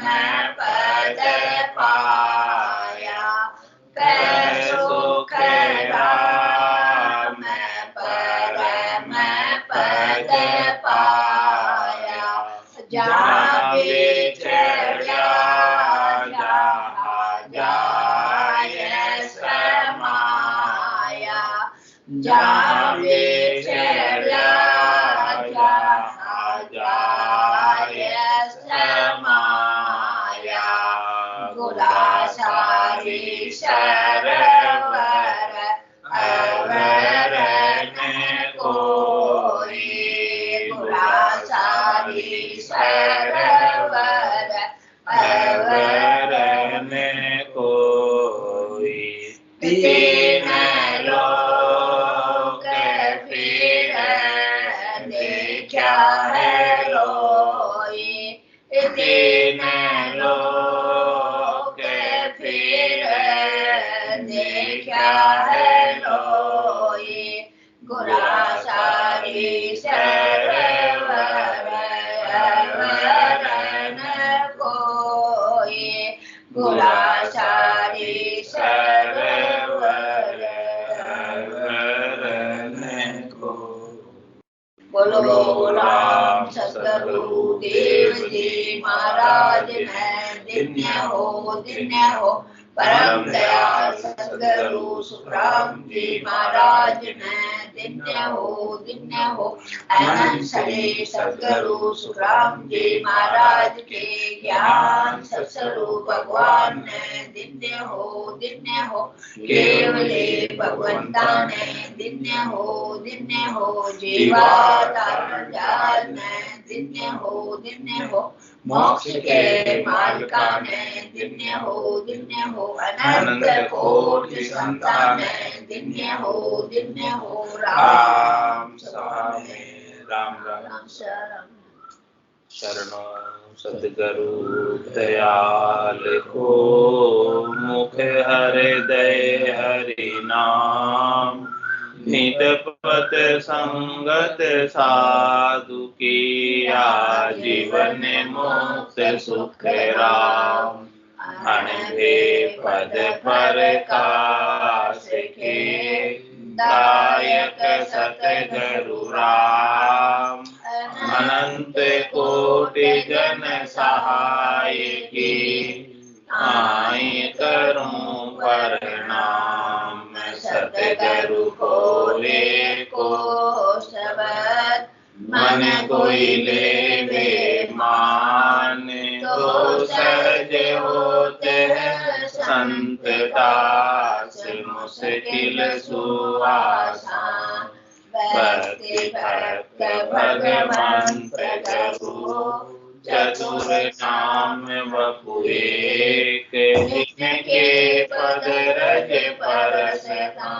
मैं पद पाया, कै सुख राम परम पद पाया। जहाँ विचरा जहाँ जाय समाया, जहाँ विचरा जहाँ जाय समाया। गुलासारी सरवर अवर न कोई, गुलासारी सरवर अवर न कोई। तीन लोक फिर देखा है लोई, तीन लोक फिर देखा है लोई। गुलासारी सरवर अवर न कोई, गुलासारी सरवर अवर न कोई। बोलो राम सतगुरु देव जी महाराज ने धन्य हो परम दयाल सतगुरु सुखराम जी महाराज ने धन्य हो। अनंत श्री सतगुरु सुखराम जी महाराज के ज्ञान सत्स्वरूप भगवान ने धन्य हो। केवले भगवंता ने धन्य हो। जीवात्म जाल ने धन्य हो। मोक्ष के मालिका ने धन्य हो। अनंत कोटि संतान ने धन्य हो। राम स्वामी राम राम शरणो सद्गुरु दयाल को, मुख हृदय हरि नाम। नित पत संगत साधु की, आजीवन मुक्त सुख राम। अनभे पद प्रकाश के, दायक सतगुरु राम। अनंत कोटि जन सहाय की, आय करूं प्रणाम। सतगुरु बोले को शब्द, मन कोई लेवे मान। तो सहज होते हैं संत दास, मुश्किल सुआसान। भक्ति भक्त भगवंत प्रभु, चतुर नाम वपु एक। जिनके पद रज परसता,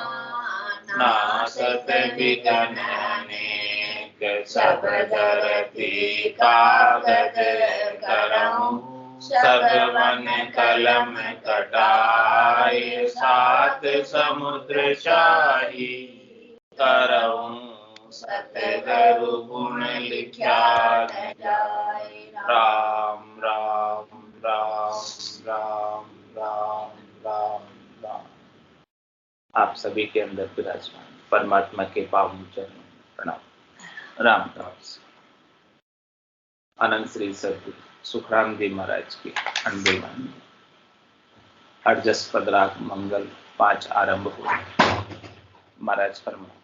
नासत विघ्न अनेक। सब धरती कागज करऊं, सब वन कलम कटाए। सात समुद्र शाही करऊं, सतगुरु गुण लिखा न जाए। राम राम राम राम राम राम राम। आप सभी के अंदर विराजमान परमात्मा के पावन चरणों में प्रणाम। राम दास अनंत श्री सद्गुरु सुखराम जी महाराज की अनबेवानी अड़जस पद राग मंगल 5 आरंभ हुए। महाराज फरमाते,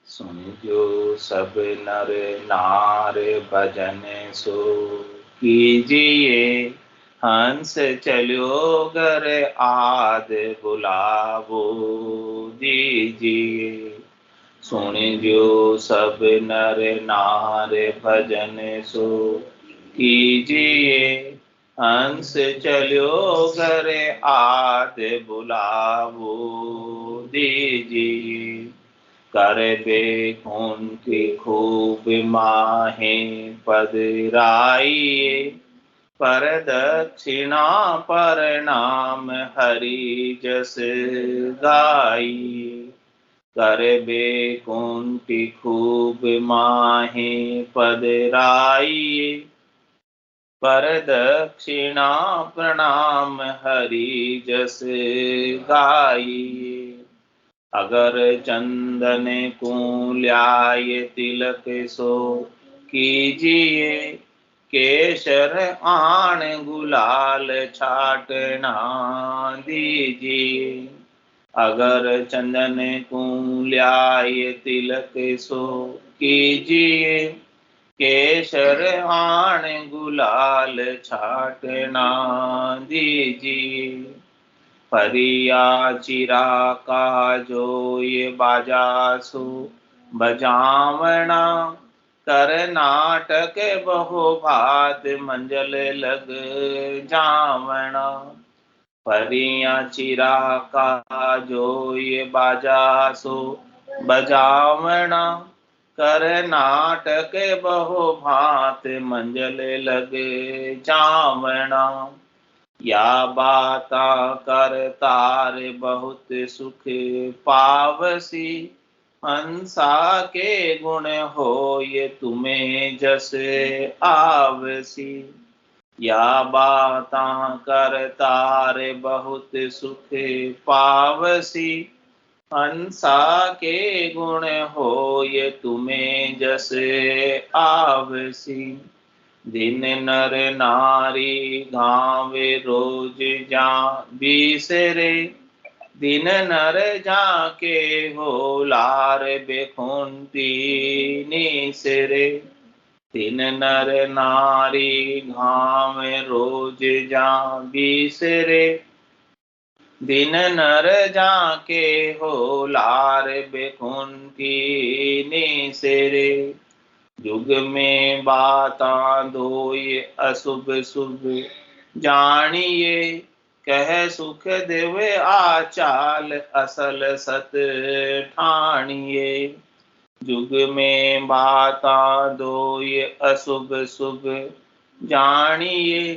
सुन जो सब नर नार भजन सो कीजिए। हंस चलो घर आद बुलावो दीजिए। सुन जो सब नर नार भजन सो कीजिए। हंस चलो घर आद बुलावो दीजिए। करबे उनकी खूब माहे पधराइए। पर दक्षिणा प्रणाम हरि जस गाइए। करबे कुंती खूब माहे पदराइए, पर दक्षिणा प्रणाम हरि जस गाइए। अगर चंदन कुल्याय तिलक सो कीजिए, केसर आण गुलाल छाटना दीजिए। अगर चंदन कुल्याय तिलक सो कीजिए, केसर आण गुलाल छाटना दीजिए। परिया चिरा का जो ये बाजा सो बजावना, कर्नाटक बहु भात मंजल लग जावना। परिया चिरा का जो ये बाजा सो बजावना, कर्नाटक बहु भात मंजल लग जावना। या बाता करतार बहुत सुख पावसी, हंसा के गुण हो ये तुम्हें जस आवसी। या बाता करतार बहुत सुख पावसी, हंसा के गुण हो ये तुम्हें जस आवसी। दिन नर नारी गावे रोज जा बिसरे, दिन नर जाके हो लार बेखुंती निसरे। दिन नर नारी गावे रोज जा बिसरे, दिन नर जाके हो लार बेखुंती निसरे। युग में बाता दोय अशुभ शुभ जानिए, कह सुख देव आचाल असल सत ठानिए। युग में बाता दोय अशुभ शुभ जानिए,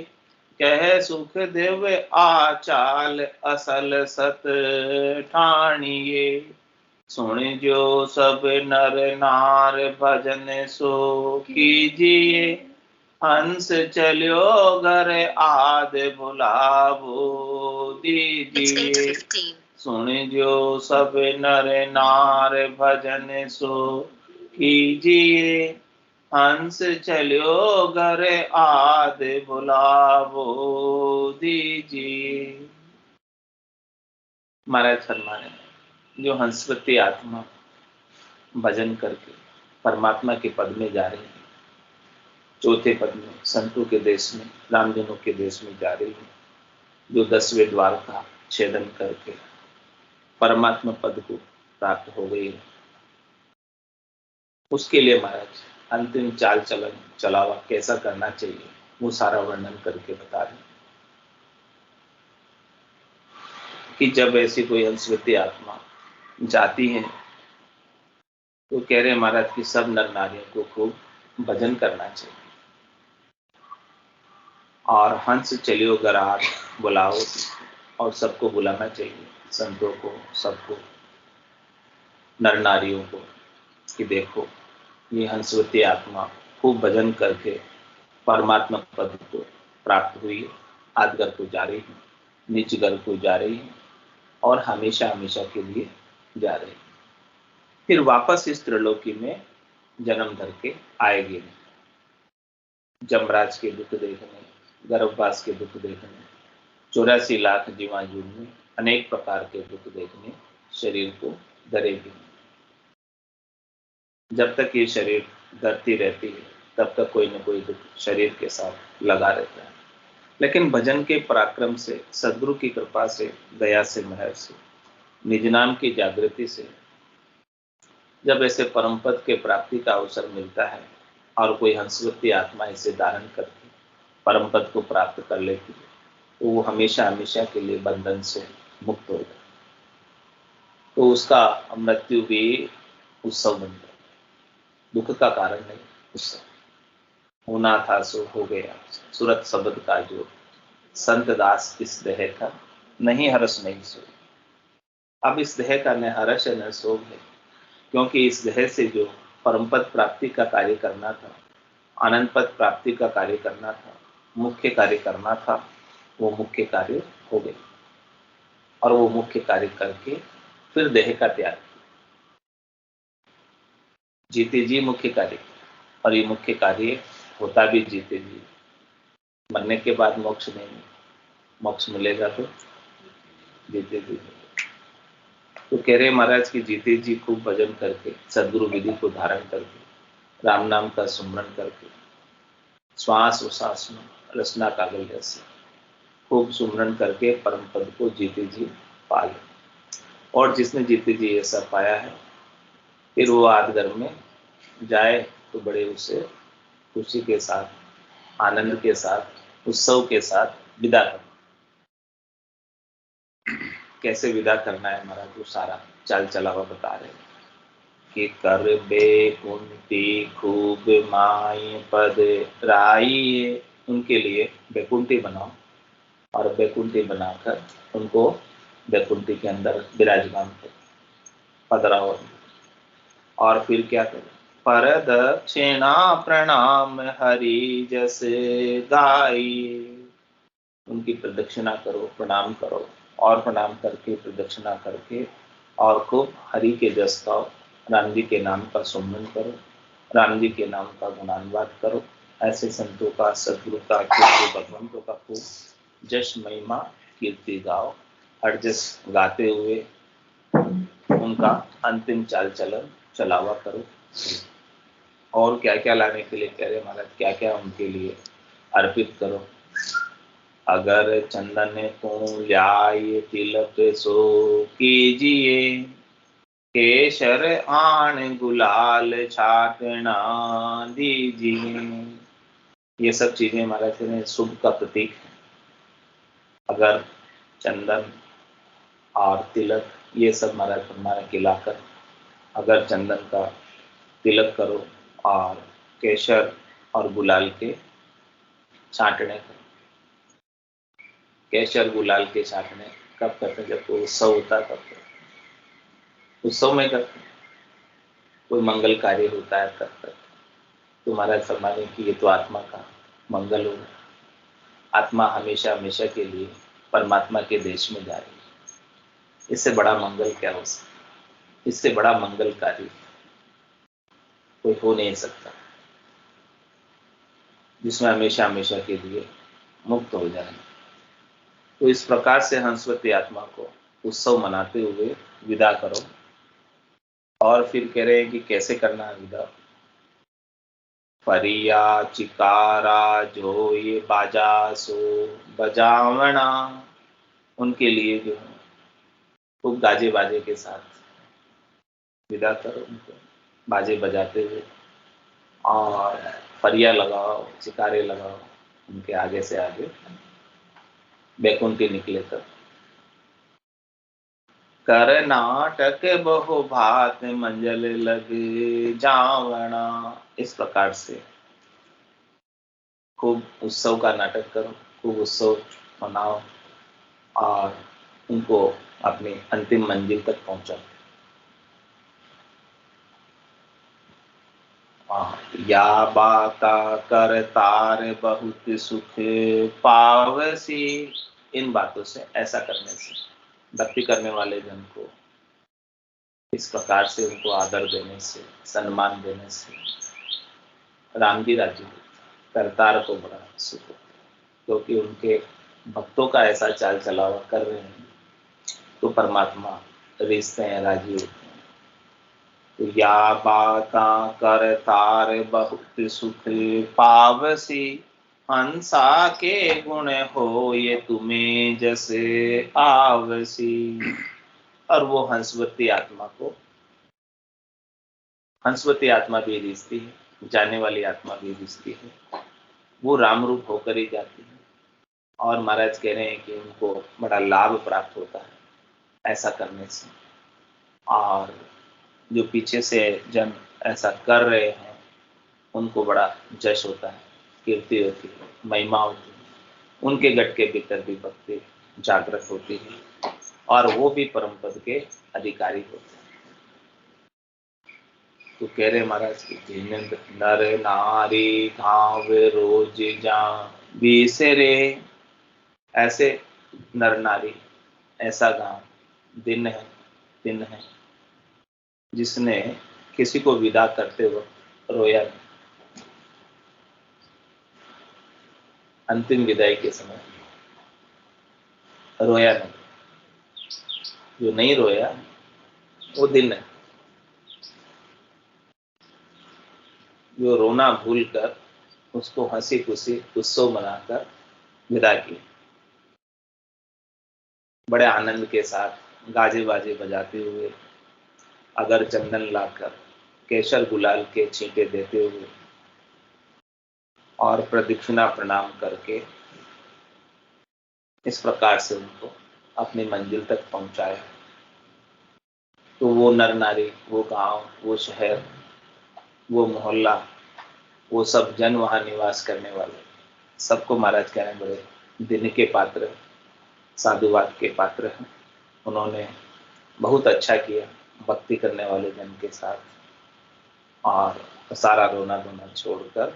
कह सुख देव आचाल असल सत ठानिए। सुन जो सब नर नार भजन सो कीजिए, हंस चलियो घर आद बुलावो दीजिए। सुन जो सब नर नार भजन सो कीजिए, हंस चलियो घर आद बुलावो दीजिए। महाराज फरमाने जो हंसवती आत्मा भजन करके परमात्मा के पद में जा रही है, चौथे पद में संतों के देश में, रामजनों के देश में जा रही है, जो 10वें द्वार का छेदन करके परमात्मा पद को प्राप्त हो गई है, उसके लिए महाराज अंतिम चाल चलन चलावा कैसा करना चाहिए वो सारा वर्णन करके बता रहे कि जब ऐसी कोई हंसवती आत्मा जाती है तो कह रहे महाराज कि सब नर नारियों को खूब भजन करना चाहिए और हंस चलियो गरार बुलाओ, और सबको बुलाना चाहिए, संतों को, सबको, नर नारियों को, कि देखो ये हंसवती आत्मा खूब भजन करके परमात्मा पद को प्राप्त हुई है, आदगर को जा रही है, नीच घर को जा रही है और हमेशा हमेशा के लिए जा रही है। फिर वापस इस त्रिलोकी में जन्म धर के आएगी, जमराज के दुख देखने, गर्भवास के दुख देखने, 84 लाख जीवाणु में अनेक प्रकार के दुख देखने शरीर को धरेगी। जब तक ये शरीर धरती रहती है तब तक कोई न कोई दुख शरीर के साथ लगा रहता है, लेकिन भजन के पराक्रम से, सद्गुरु की कृपा से, दया से, महर से, निज नाम की जागृति से जब ऐसे परम पद के प्राप्ति का अवसर मिलता है और कोई हंसवती आत्मा इसे धारण करके परम पद को प्राप्त कर लेती है तो वो हमेशा हमेशा के लिए बंधन से मुक्त हो जाए, तो उसका मृत्यु भी उत्सव बन जाए, दुख का कारण नहीं, उत्सव। होना था सो हो गया, सूरत शब्द का जो संत दास इस देह का नहीं हर्ष नहीं सो। अब इस देह का न हर्ष न शोक है, क्योंकि इस देह से जो परम पद प्राप्ति का कार्य करना था, आनंद पद प्राप्ति का कार्य करना था, मुख्य कार्य करना था, वो मुख्य कार्य हो गया। और वो मुख्य कार्य करके फिर देह का त्याग किया। जीते जी मुख्य कार्य, और ये मुख्य कार्य होता भी जीते जी। मरने के बाद मोक्ष नहीं, मोक्ष मिलेगा तो जीते जी। तो कह रहे महाराज की जीते जी खूब भजन करके, सदगुरु विधि को धारण करके, राम नाम का सुमरण करके, श्वास उश्वास में रचना कागल जैसे खूब सुमरण करके परम पद को जीते जी पा ले। और जिसने जीते जी ऐसा पाया है, फिर वो आदगर में जाए तो बड़े उसे खुशी के साथ, आनंद के साथ, उत्सव के साथ विदा करना। कैसे विदा करना है महाराज, वो सारा चाल चलावा बता रहे हैं कि कर बैकुंठी खूब माई पद राई। उनके लिए बैकुंठी बनाओ, और बैकुंठी बनाकर उनको बैकुंठी के अंदर विराजमान करो, पधराओ। और फिर क्या करें, पर दक्षिणा प्रणाम हरि जस गाई। उनकी प्रदक्षिणा करो, प्रणाम करो, और प्रणाम करके प्रदक्षिणा करके और खूब हरि के जस गाओ, राम जी के नाम का सुमरन करो, राम जी के नाम का गुणानुवाद करो। ऐसे संतों का, सदगुरु का, कीर्ति भगवंतों का खूब जश महिमा कीर्ति गाओ। हर जस गाते हुए उनका अंतिम चाल चलन चलावा करो। और क्या क्या लाने के लिए कह रहे महाराज, क्या क्या उनके लिए अर्पित करो। अगर चंदन को ल्याय तिलक सो कीजिए, केसर आन गुलाल छाटना दीजिए। ये सब चीजें महाराज ने शुभ का प्रतीक है। अगर चंदन और तिलक ये सब महाराज फरमाया खिलाकर, अगर चंदन का तिलक करो और केसर और गुलाल के छांटने करो। केसर गुलाल के छांटने कब करते हैं, जब कोई उत्सव होता है तब करते हैं। उत्सव में करते हैं, कोई मंगल कार्य होता है तब करते हैं। तो महाराज फरमाने की ये तो आत्मा का मंगल होगा। आत्मा हमेशा हमेशा के लिए परमात्मा के देश में जा रही है। इससे बड़ा मंगल क्या हो सकता, इससे बड़ा मंगल कार्य कोई हो नहीं सकता, जिसमें हमेशा हमेशा के लिए मुक्त हो जाए। तो इस प्रकार से हंसवती आत्मा को उत्सव मनाते हुए विदा करो। और फिर कह रहे हैं कि कैसे करना है विदा। फरिया चिकारा जो ये बाजा सो बजावना। उनके लिए जो है खूब गाजे बाजे के साथ विदा करो उनको, बाजे बजाते हुए। और फरिया लगाओ, चिकारे लगाओ उनके आगे से आगे, बैकुंठी निकले तब। कर नाटक बहु भात मंजल लग जावना। इस प्रकार से खूब उत्सव का नाटक करो, खूब उत्सव मनाओ और उनको अपनी अंतिम मंजिल तक पहुंचाओ। या बाता कर तार बहुत सुख पावसी। इन बातों से, ऐसा करने से, भक्ति करने वाले जन को इस प्रकार से उनको आदर देने से, सम्मान देने से राम जी राजी होते, करतार को बड़ा सुख होता, क्योंकि उनके भक्तों का ऐसा चाल चलावा कर रहे हैं तो परमात्मा रिश्ते हैं, राजी होते हैं। तो या बाता कर तार बहुत सुख पावसी, हंसा के गुण हो ये तुम्हें जैसे आवसी। और वो हंसवती आत्मा को, हंसवती आत्मा भी रिश्ती है, जाने वाली आत्मा भी रिश्ती है, वो राम रूप होकर ही जाती है। और महाराज कह रहे हैं कि उनको बड़ा लाभ प्राप्त होता है ऐसा करने से। और जो पीछे से जन ऐसा कर रहे हैं उनको बड़ा जश होता है, कीर्ति होती है, महिमा होती है, उनके गट के भीतर भी भक्ति जागृत होती है और वो भी परम पद के अधिकारी होते हैं। तो कह रहे महाराज की जिन नर नारी गाँव रोज जा बिसरे, ऐसे नर नारी, ऐसा गांव दिन है जिसने किसी को विदा करते वक्त रोया नहीं। अंतिम विदाई के समय रोया नहीं। जो नहीं रोया वो दिन है। जो रोना भूलकर उसको हंसी खुशी उत्सव मनाकर विदा किया, बड़े आनंद के साथ गाजे बाजे बजाते हुए, अगर चंदन लाकर केसर गुलाल के छींटे देते हुए और प्रदक्षिणा प्रणाम करके इस प्रकार से उनको अपनी मंजिल तक पहुंचाया। तो वो नर नारी, वो गांव, वो शहर, वो मोहल्ला, वो सब जन वहां निवास करने वाले सबको महाराज कह रहे हैं बड़े दिन के पात्र, साधुवाद के पात्र हैं। उन्होंने बहुत अच्छा किया भक्ति करने वाले जन के साथ, और सारा रोना धोना छोड़कर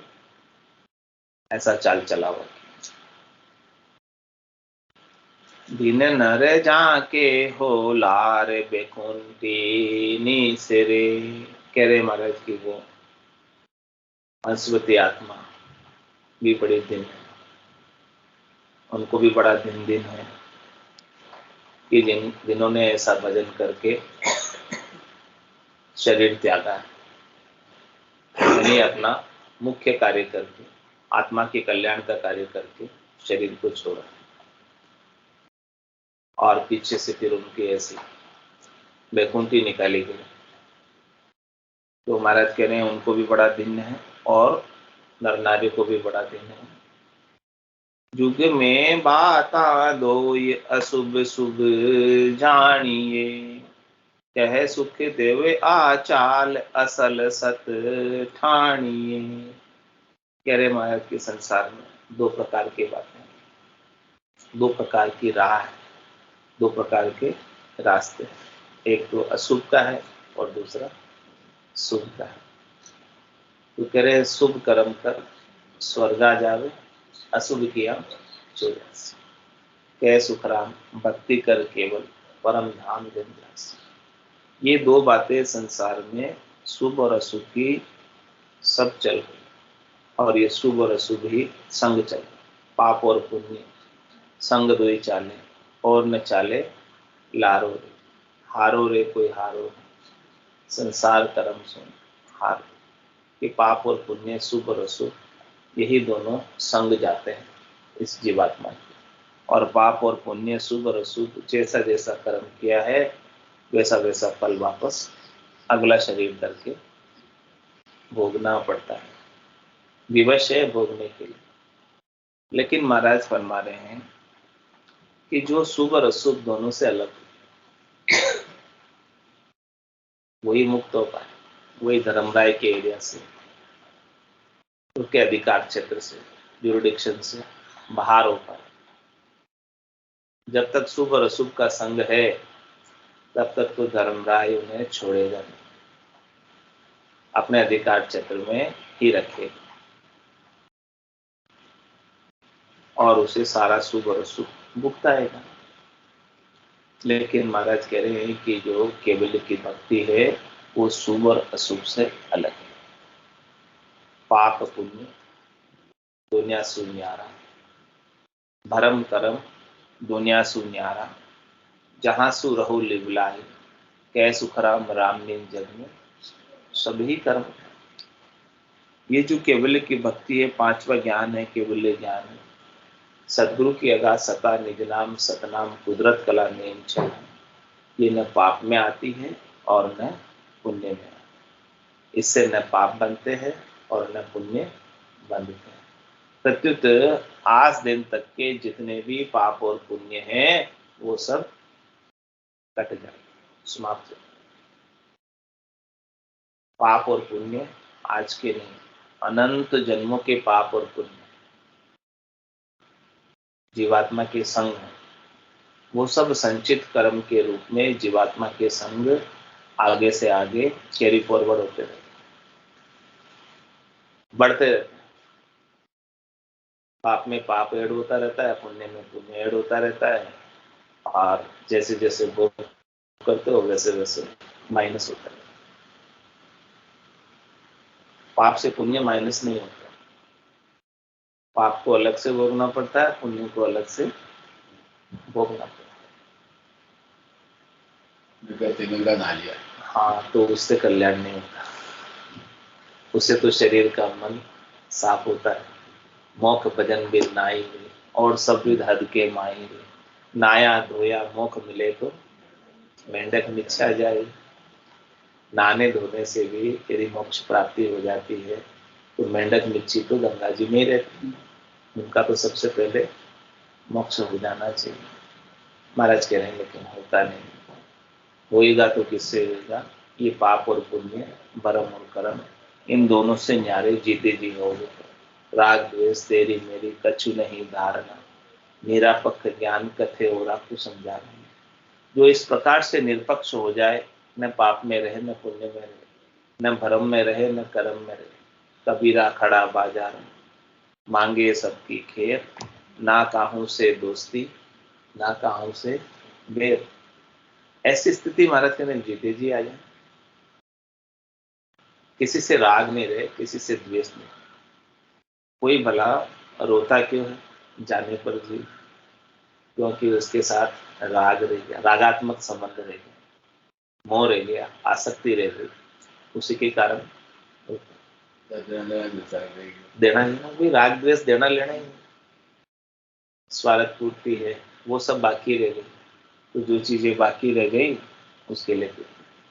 ऐसा चाल चलावा। दिन नर जाके हो लार बेकुंती निसरे, कह रहे महाराज की वो हंसवती आत्मा भी बड़े दिन है, उनको भी बड़ा दिन है कि जिन्होंने ऐसा भजन करके शरीर त्यागा है, यानी अपना मुख्य कार्य करके, आत्मा के कल्याण का कार्य करके शरीर को छोड़ा, और पीछे से फिर उनकी ऐसी बैकुंठी निकाली गई। तो महाराज कह रहे हैं उनको भी बड़ा दिन है और नर नारी को भी बड़ा दिन है। युग में बाता दो अशुभ शुभ जानिए, कह सुख देवे आचाल असल सत ठानिए। कह रहे महाराज के संसार में दो प्रकार की बातें, दो प्रकार की राह है, दो प्रकार के रास्ते। एक तो अशुभ का है और दूसरा शुभ का है। तो कह रहे शुभ कर्म कर स्वर्गा जावे, अशुभ किया चौरासी। कह सुखराम भक्ति कर केवल परम धाम जन्मवासी। ये दो बातें संसार में शुभ और अशुभ की सब चल रही, और ये शुभ और अशुभ ही संग चल। पाप और पुण्य संग दुई चाले, और न चाले लारो रे, हारो रे कोई हारो रे, संसार कर्म सुन हारो। कि पाप और पुण्य, शुभ और अशुभ, यही दोनों संग जाते हैं इस जीवात्मा के। और पाप और पुण्य, शुभ और अशुभ, जैसा जैसा कर्म किया है वैसा वैसा फल वापस अगला शरीर करके भोगना पड़ता है, विवश है भोगने के लिए। लेकिन महाराज फरमा रहे हैं कि जो शुभ और अशुभ दोनों से अलग, वही मुक्त हो पाए, वही धर्मराय के एरिया से, उसके अधिकार क्षेत्र से, ज्यूरिडिक्शन से बाहर हो पाए। जब तक शुभ और अशुभ का संग है तब तक तो धर्मराय उन्हें छोड़ेगा नहीं, अपने अधिकार क्षेत्र में ही रखेगा और उसे सारा शुभ और अशुभ भुगताएगा। लेकिन महाराज कह रहे हैं कि जो केवल की भक्ति है वो शुभ और अशुभ से अलग है। पाप पुण्य दुनिया सुन्यारा, भरम करम दुनिया सुन्यारा, जहां सु रहो लिवलाई, कै सुखराम राम ने जग में सभी कर्म। ये जो केवल की भक्ति है, पांचवा ज्ञान है, केवल्य ज्ञान है, सदगुरु की अगा सता निज नाम सतनाम कुदरत कला नेम चला, ये न पाप में आती है और न पुण्य में। इससे न पाप बनते हैं और न पुण्य बनते हैं। प्रत्युत आज दिन तक के जितने भी पाप और पुण्य हैं वो सब कट जाए, समाप्त। पाप और पुण्य आज के नहीं, अनंत जन्मों के पाप और पुण्य जीवात्मा के संग है। वो सब संचित कर्म के रूप में जीवात्मा के संग आगे से आगे कैरी फॉरवर्ड होते रहे। बढ़ते रहते हैं। पाप में पाप ऐड होता रहता है, पुण्य में पुण्य ऐड होता रहता है, और जैसे जैसे भोग करते हो वैसे वैसे माइनस होता है। पाप से पुण्य माइनस नहीं होता। पाप को अलग से भोगना पड़ता है, पुण्य को अलग से भोगना पड़ता है। गंगा नहा लिया, हाँ, तो उससे कल्याण नहीं होता। उससे तो शरीर का मन साफ होता है। मोख भजन बिन नाई और सब विध हद के माई, नाया धोया मोख मिले तो मेंढक मिच्छा जाए। नहाने धोने से भी यदि मोक्ष प्राप्ति हो जाती है तो मेंढक मिच्छी तो गंगा जी में ही रहती है, उनका तो सबसे पहले मोक्ष हो जाना चाहिए। महाराज कह रहे हैं लेकिन होता नहीं। होएगा तो किससे होगा? ये पाप और पुण्य, भरम और कर्म, इन दोनों से न्यारे जीते जी होगे। राग द्वेष तेरी मेरी कछु नहीं धारणा, मेरा पक्ष ज्ञान कथे और आपको समझा रहे हैं। जो इस प्रकार से निरपक्ष हो जाए, न पाप में रहे न पुण्य में रहे, न भरम में रहे न कर्म में रहे, कबीरा खड़ा बाजार में, मांगे सबकी खेर, ना काहू से दोस्ती ना काहू से बेर। ऐसी स्थिति महाराज कहते हैं जीते जी आ जाए। किसी से राग नहीं रहे, किसी से द्वेष नहीं। कोई भला रोता क्यों है जाने पर जी? क्योंकि उसके साथ राग रह गया, रागात्मक संबंध रह गया, मोह रह गया, आसक्ति रह गई, उसी के कारण देना लेना भी, राग द्वेष देना लेना ही, स्वार्थ पूर्ति है, वो सब बाकी रह गई। तो जो चीजें बाकी रह गई उसके लिए,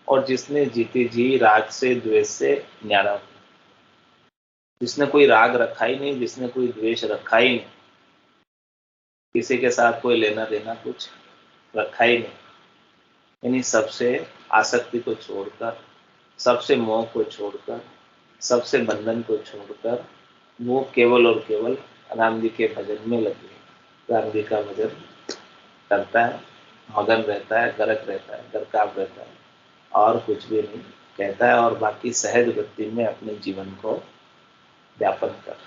और जिसने जीते जी राग से द्वेष से न्यारा, जिसने कोई राग रखा ही नहीं, जिसने कोई द्वेष रखा ही नहीं, किसी के साथ कोई लेना देना कुछ रखा ही नहीं, यानी सबसे आसक्ति को छोड़कर, सबसे मोह को छोड़कर, सबसे बंधन को छोड़कर वो केवल और केवल राम जी के भजन में लगे, राम जी का भजन करता है, मगन रहता है, गरक रहता है, गरकाव रहता है, और कुछ भी नहीं कहता है, और बाकी सहज वृत्ति में अपने जीवन को व्यापन करता है।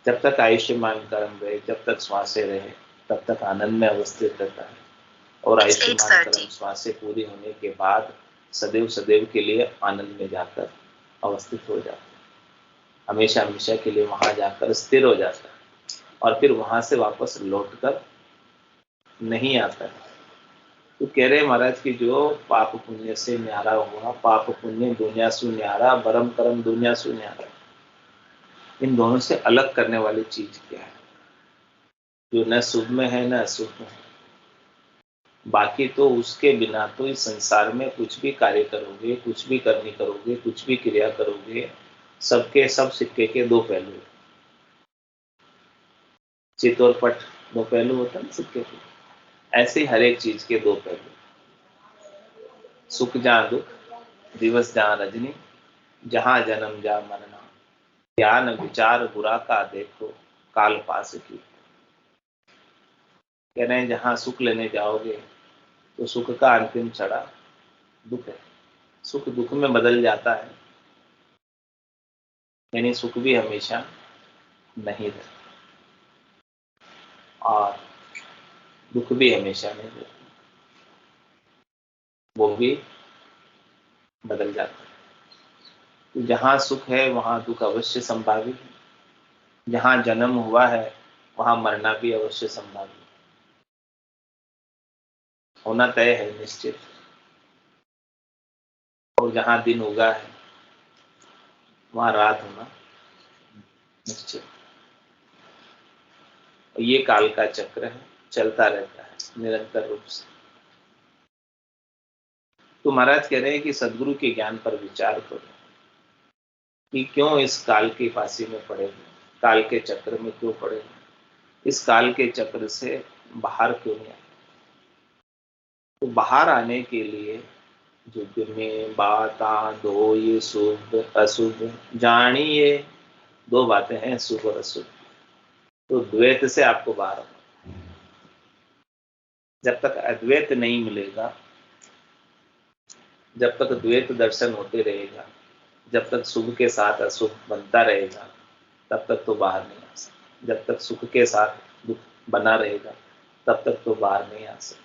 जब तक आयुष्मान कर्म रहे, जब तक श्वासें रहे, तब तक आनंद में अवस्थित रहता है, और आयुष्मान कर्म श्वासें पूरी होने के बाद सदैव सदैव के लिए आनंद में जाकर अवस्थित हो जाता है, हमेशा हमेशा के लिए वहां जाकर स्थिर हो जाता है, और फिर वहां से वापस लौटकर नहीं आता है। तो कह रहे महाराज की जो पाप पुण्य से न्यारा हुआ, पाप पुण्य दुनिया सु न्यारा, भरम कर्म दुनिया सु न्यारा, इन दोनों से अलग करने वाली चीज क्या है? जो न शुभ में है न अशुभ में है। बाकी तो उसके बिना तो इस संसार में कुछ भी कार्य करोगे, कुछ भी करनी करोगे, कुछ भी क्रिया करोगे, सबके सब सिक्के के दो पहलू। चित और पट दो पहलू होता है सिक्के के, ऐसे ही हर एक चीज के दो पहलू। सुख जहाँ दुख, दिवस जहाँ रजनी, जहाँ जन्म जहाँ मरना, ज्ञान विचार बुरा का देखो काल पास की। कह रहे हैं जहाँ सुख लेने जाओगे तो सुख का अंतिम छड़ा दुख है, सुख दुख में बदल जाता है, यानी सुख भी हमेशा नहीं रहता और दुख भी हमेशा नहीं रहता, वो भी बदल जाता है। तो जहाँ सुख है वहाँ दुख अवश्य संभावित है, जहाँ जन्म हुआ है वहाँ मरना भी अवश्य संभावित है, होना तय है निश्चित। और जहाँ दिन उगा है वहाँ रात होना निश्चित। और ये काल का चक्र है, चलता रहता है निरंतर रूप से। तो महाराज कह रहे हैं कि सदगुरु के ज्ञान पर विचार करो कि क्यों इस काल की फांसी में पड़े, काल के चक्र में क्यों पड़े, इस काल के चक्र से बाहर क्यों नहीं आए। तो बाहर आने के लिए युग में बाता दो ये शुभ अशुभ जानिए, दो बातें हैं शुभ और अशुभ। तो द्वैत से आपको बाहर आना, जब तक अद्वैत नहीं मिलेगा, जब तक द्वैत दर्शन होते रहेगा, जब तक शुभ के साथ अशुभ बनता रहेगा तब तक तो बाहर नहीं आ सकता। जब तक सुख के साथ दुख बना रहेगा तब तक तो बाहर नहीं आ सकता।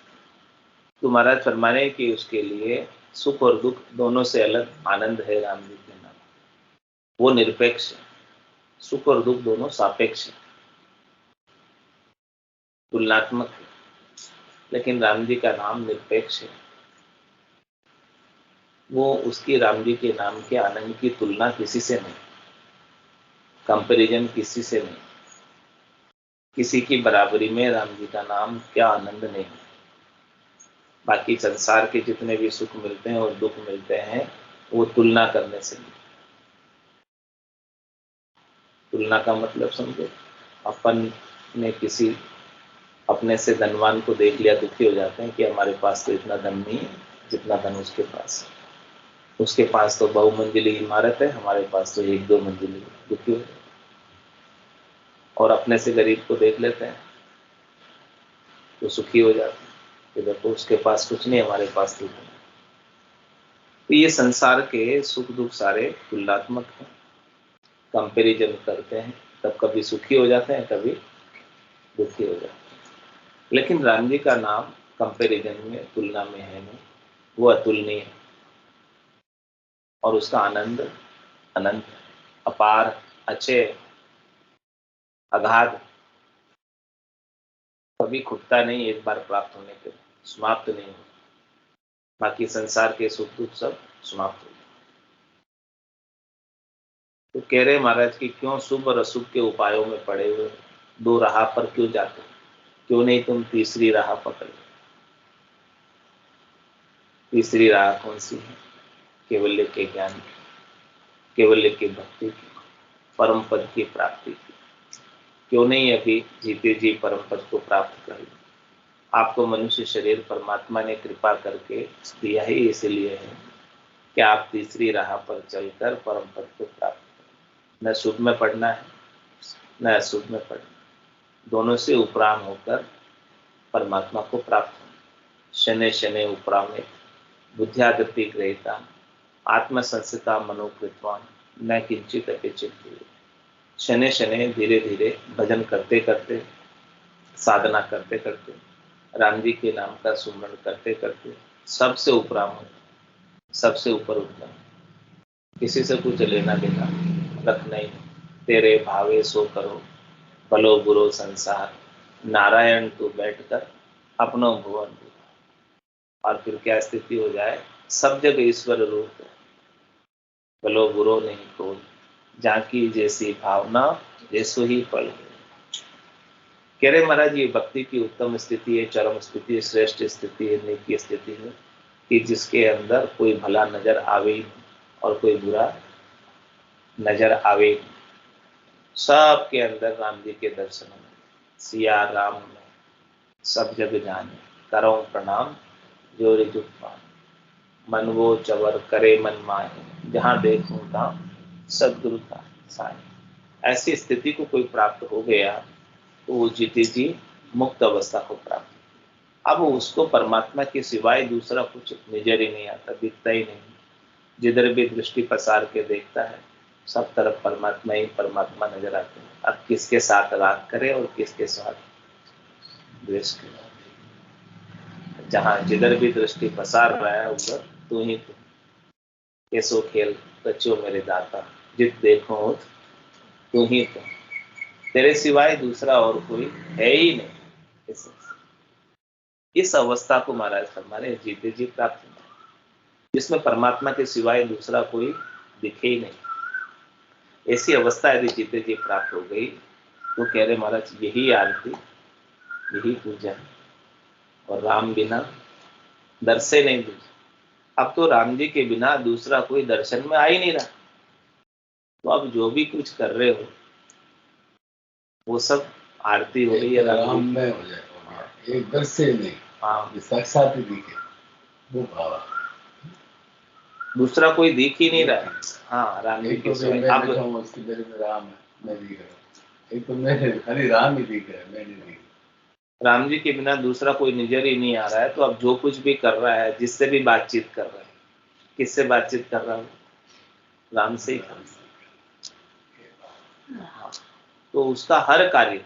तो महाराज फरमाने कि उसके लिए सुख और दुख दोनों से अलग आनंद है राम जी के नाम। वो निरपेक्ष है, सुख और दुख दोनों सापेक्ष है, तुलनात्मक है। लेकिन राम जी का नाम निरपेक्ष है। वो उसकी राम जी के नाम के आनंद की तुलना किसी से नहीं, कंपैरिजन किसी से नहीं, किसी की बराबरी में राम जी का नाम क्या आनंद नहीं। बाकी संसार के जितने भी सुख मिलते हैं और दुख मिलते हैं वो तुलना करने से नहीं। तुलना का मतलब समझो, अपन ने किसी अपने से धनवान को देख लिया, दुखी हो जाते हैं कि हमारे पास तो इतना धन नहीं है जितना धन उसके पास है। उसके पास तो बहुमंजिली इमारत है, हमारे पास तो एक दो मंजिली, दुखी हो जाते हैं। और अपने से गरीब को देख लेते हैं तो सुखी हो जाते हैं कि देखो उसके पास कुछ नहीं, हमारे पास तो है। तो ये संसार के सुख दुख सारे तुलनात्मक हैं, कंपैरिजन करते हैं, तब कभी सुखी हो जाते हैं, कभी दुखी हो जाते हैं। लेकिन राम जी का नाम कंपैरिजन में, तुलना में है नहीं, वो अतुलनीय है और उसका आनंद अनंत, अपार, अचेय, अगाध, कभी खुटता नहीं, एक बार प्राप्त होने के समाप्त नहीं होता। बाकी संसार के सुख दुख सब समाप्त हो गए। तो कह रहे महाराज कि क्यों शुभ और अशुभ के उपायों में पड़े हुए, दो राह पर क्यों जाते, क्यों नहीं तुम तीसरी राह पकड़। तीसरी राह कौन सी है? केवल्य के ज्ञान की, केवल्य की भक्ति की, परम पद की प्राप्ति की। क्यों नहीं अभी जीते जी परम पद को प्राप्त कर लो। आपको मनुष्य शरीर परमात्मा ने कृपा करके दिया ही इसलिए है कि आप तीसरी राह पर चलकर परम पद को प्राप्त करें। न शुभ में पढ़ना है न अशुभ में पढ़ना, दोनों से उपराम होकर परमात्मा को प्राप्त होना। शनै शनै उपरामे बुद्ध्यादपि ग्रहीता आत्मसंस्थिता मनोकृतवान न किंचित अपि चिंतयेत्। शनै शनै धीरे धीरे भजन करते करते, साधना करते करते, राम जी के नाम का सुमरण करते करते सबसे उपराम हो, सबसे ऊपर उठना, किसी से कुछ लेना देना रखना ही नहीं। तेरे भावे सो करो भलो बुरो संसार, नारायण तू बैठकर अपनो भुवन। और फिर क्या स्थिति हो जाए, सब जगह ईश्वर रूप है, भलो बुरो नहीं कोई, जाकी जैसी भावना जैसो ही फल है। कह रहे महाराज ये भक्ति की उत्तम स्थिति है, चरम स्थिति है, श्रेष्ठ स्थिति है, नेकी स्थिति है कि जिसके अंदर कोई भला नजर आवे और कोई बुरा नजर आवे। सबके अंदर राम जी के दर्शन में, सिया राम में सब जग जाने, करो प्रणाम जोरी जुग पान, मन वो चवर करे मन माहे, जहां देखूं तहां सदगुरु का साय। ऐसी स्थिति को कोई प्राप्त हो गया तो वो जीते जी मुक्त अवस्था को प्राप्त। अब उसको परमात्मा के सिवाय दूसरा कुछ नजर ही नहीं आता, दिखता ही नहीं। जिधर भी दृष्टि पसार के देखता है सब तरफ परमात्मा ही परमात्मा नजर आते हैं। अब किसके साथ राग करे और किसके साथ द्वेष करे। जहां जिधर भी दृष्टि पसार रहा है उधर तू ही तू, कैसो खेल बच्चों मेरे दाता, जित देखो तू ही तू, तेरे सिवाय दूसरा और कोई है ही नहीं। इस अवस्था को महाराज हमारे जीते जी प्राप्त होना, जिसमें परमात्मा के सिवाय दूसरा कोई दिखे ही नहीं। ऐसी अवस्था यदि जीते जी प्राप्त हो गई तो कह रहे महाराज यही आरती, यही पूजा, और राम बिना दर्शे नहीं दूसरा। अब तो राम जी के बिना दूसरा कोई दर्शन में आ ही नहीं रहा। तो अब जो भी कुछ कर रहे हो वो सब आरती हो रही है राम में हो जाए, एक दर्शे नहीं, हाँ, साक्षात दिखे वो भाव। दूसरा कोई दिख ही नहीं रहा। हाँ, राम जी के सिवाय। अब उसकी मेरे में राम है, मैं दिख रहा हूँ। एक तो मेरे खाली राम ही दिख रहा है, मैं नहीं दिख रहा। राम जी के बिना दूसरा कोई नजर ही नहीं आ रहा है। तो अब जो कुछ भी कर रहा है, जिससे भी बातचीत कर रहा है, किससे बातचीत कर रहा है? राम से ही था। तो उसका हर कार्य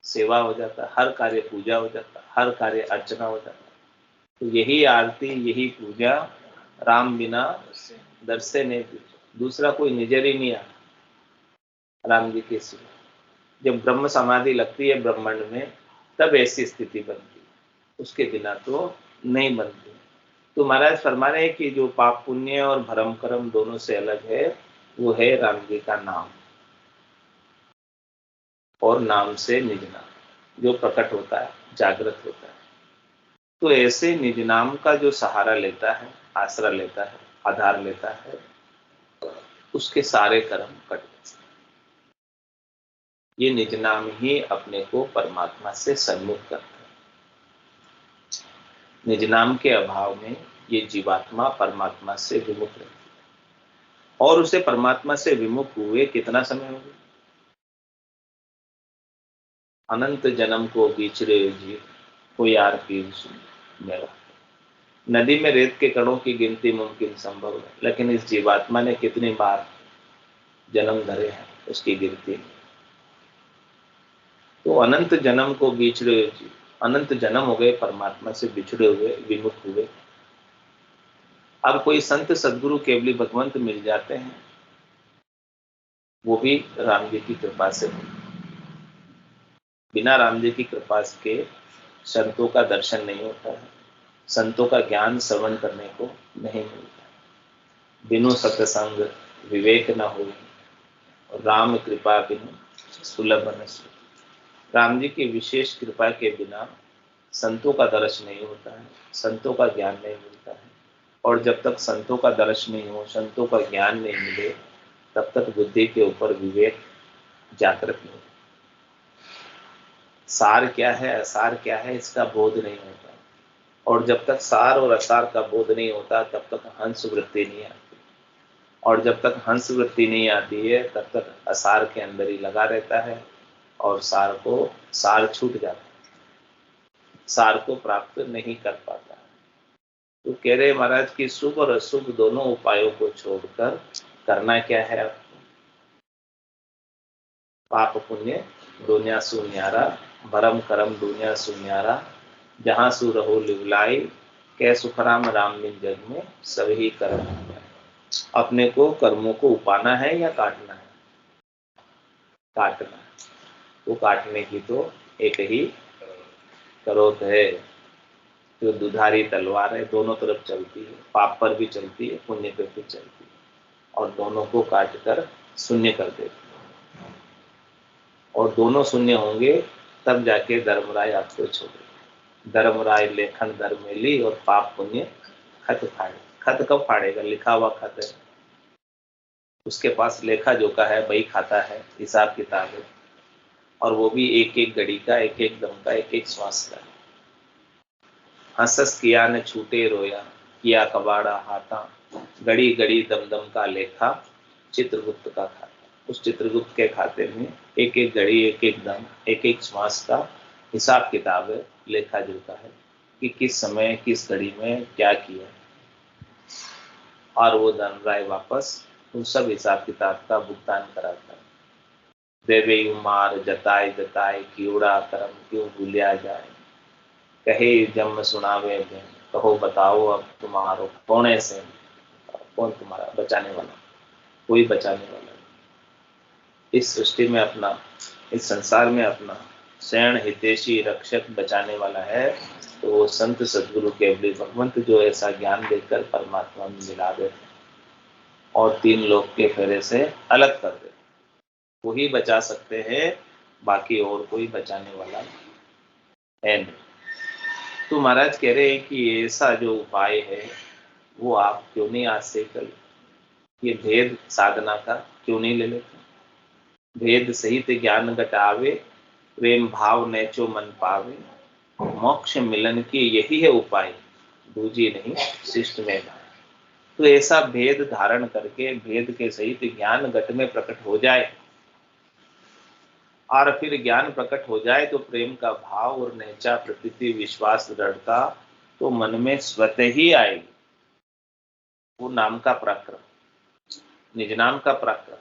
सेवा हो जाता, हर कार्य पूजा हो जाता, हर कार्य अर्चना हो जाता। तो यही आरती, यही पूजा राम बिना दर्शे नहीं पूजा, दूसरा कोई निजर ही नहीं आता राम जी के सिवा। जब ब्रह्म समाधि लगती है ब्रह्मांड में, तब ऐसी स्थिति बनती है, उसके बिना तो नहीं बनती। तो महाराज फरमा रहे हैं कि जो पाप पुण्य और भरम कर्म दोनों से अलग है, वो है राम जी का नाम, और नाम से निज नाम जो प्रकट होता है, जागृत होता है। तो ऐसे निज नाम का जो सहारा लेता है, आसरा लेता है, आधार लेता है, उसके सारे कर्म कट जाते हैं। ये निज नाम ही अपने को परमात्मा से सन्मुख करता है। निज नाम के अभाव में ये जीवात्मा परमात्मा से विमुख रहती है। और उसे परमात्मा से विमुख हुए कितना समय हो गया? अनंत जन्म को बिछड़े जीव को यार पीर सुन मेरा। नदी में रेत के कणों की गिनती मुमकिन संभव है, लेकिन इस जीवात्मा ने कितनी बार जन्म धरे हैं उसकी गिनती नहीं। तो अनंत जन्म को बिछड़े जीव, अनंत जन्म हो गए परमात्मा से बिछड़े हुए, विमुख हुए। अब कोई संत सदगुरु केवली भगवंत मिल जाते हैं, वो भी राम जी की कृपा से। बिना राम जी की कृपा के संतों का दर्शन नहीं होता है, संतों का ज्ञान श्रवण करने को नहीं मिलता। बिनु सत्संग विवेक न हो, राम कृपा बिनु सुलभ न सो। राम जी की विशेष कृपा के बिना संतों का दर्श नहीं होता है, संतों का ज्ञान नहीं मिलता है। और जब तक संतों का दर्श नहीं हो, संतों का ज्ञान नहीं मिले, तब तक बुद्धि के ऊपर विवेक जागृत नहीं। सार क्या है, असार क्या है, इसका बोध नहीं होता। और जब तक सार और असार का बोध नहीं होता, तब तक हंस वृत्ति नहीं आती। और जब तक हंस वृत्ति नहीं आती है, तब तक असार के अंदर ही लगा रहता है, और सार छूट जाता है, सार को प्राप्त नहीं कर पाता। तो कह रहे महाराज कि शुभ और अशुभ दोनों उपायों को छोड़कर करना क्या है आपको? पाप पुण्य दुनिया सुन्यारा, भरम करम दुनिया सुन्यारा, जहां सु रहो लिवलाई, कै सुखराम राम बिन जग में सभी कर्म। अपने को कर्मों को उपाना है या काटना है? काटना है। तो काटने की तो एक ही करोत है, जो दुधारी तलवार है, दोनों तरफ चलती है, पाप पर भी चलती है, पुण्य पर भी चलती है, और दोनों को काट कर शून्य कर देती है। और दोनों शून्य होंगे तब जाके धर्मराय आपको छोड़ेगा। धर्मराय लेखन धर्मेली, और पाप पुण्य खत फाड़े। खत कब फाड़ेगा? लिखा हुआ खत है, उसके पास लेखा जोखा है, बही खाता है, हिसाब किताब है, और वो भी एक एक घड़ी का, एक एक दम का, एक एक श्वास का। हंसस किया न छूटे रोया, किया कबाड़ा हाथा, घड़ी घड़ी दम दम का लेखा, चित्रगुप्त का खाता। उस चित्रगुप्त के खाते में एक एक घड़ी, एक एक दम, एक एक श्वास का हिसाब किताब है, लेखा जोखा है कि किस समय किस घड़ी में क्या किया। और वो धनराय वापस उन सब हिसाब किताब का भुगतान कराता है। देवे उमार जताए जताए, कीड़ा कर्म क्यों भूलिया जाए, कहे जन्म सुनावे में, कहो बताओ अब तुम्हारो कौन ऐसे, कौन तुम्हारा बचाने वाला? कोई बचाने वाला नहीं। इस सृष्टि में अपना, इस संसार में अपना शरण हितेशी रक्षक बचाने वाला है, तो वो संत सदगुरु केवली भगवंत, जो ऐसा ज्ञान देकर परमात्मा में मिला देते और तीन लोक के फेरे से अलग कर देते, वही बचा सकते हैं, बाकी और कोई बचाने वाला है नहीं। तो महाराज कह रहे हैं कि ऐसा जो उपाय है वो आप क्यों नहीं आज से कल, ये भेद साधना का क्यों नहीं ले लेते? भेद सहित ज्ञान घटावे, प्रेम भाव नैचो मन पावे, मोक्ष मिलन की यही है उपाय, दूजी नहीं शिष्ट में भाई। तो ऐसा भेद धारण करके भेद के सहित ज्ञान घट में प्रकट हो जाए, और फिर ज्ञान प्रकट हो जाए तो प्रेम का भाव और नैचा प्रतीति विश्वास दृढ़ता तो मन में स्वतः ही आएगी। वो नाम का पराक्रम, निज नाम का पराक्रम,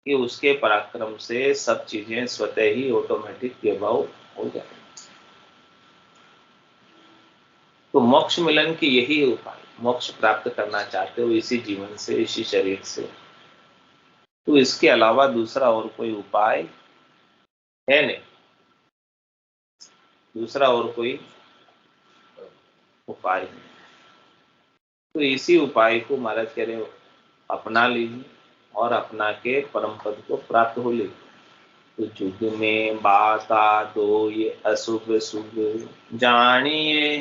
कि उसके पराक्रम से सब चीजें स्वतः ही ऑटोमेटिक व्यवहार हो जाए। तो मोक्ष मिलन की यही उपाय, मोक्ष प्राप्त करना चाहते हो इसी जीवन से, इसी शरीर से, तो इसके अलावा दूसरा और कोई उपाय है नहीं, दूसरा और कोई उपाय नहीं। तो इसी उपाय को महाराज कह रहे हो अपना लीजिए और अपना के परम पद को प्राप्त हो लीजिए। तो जुग में बाता दो ये अशुभ शुभ जानिए,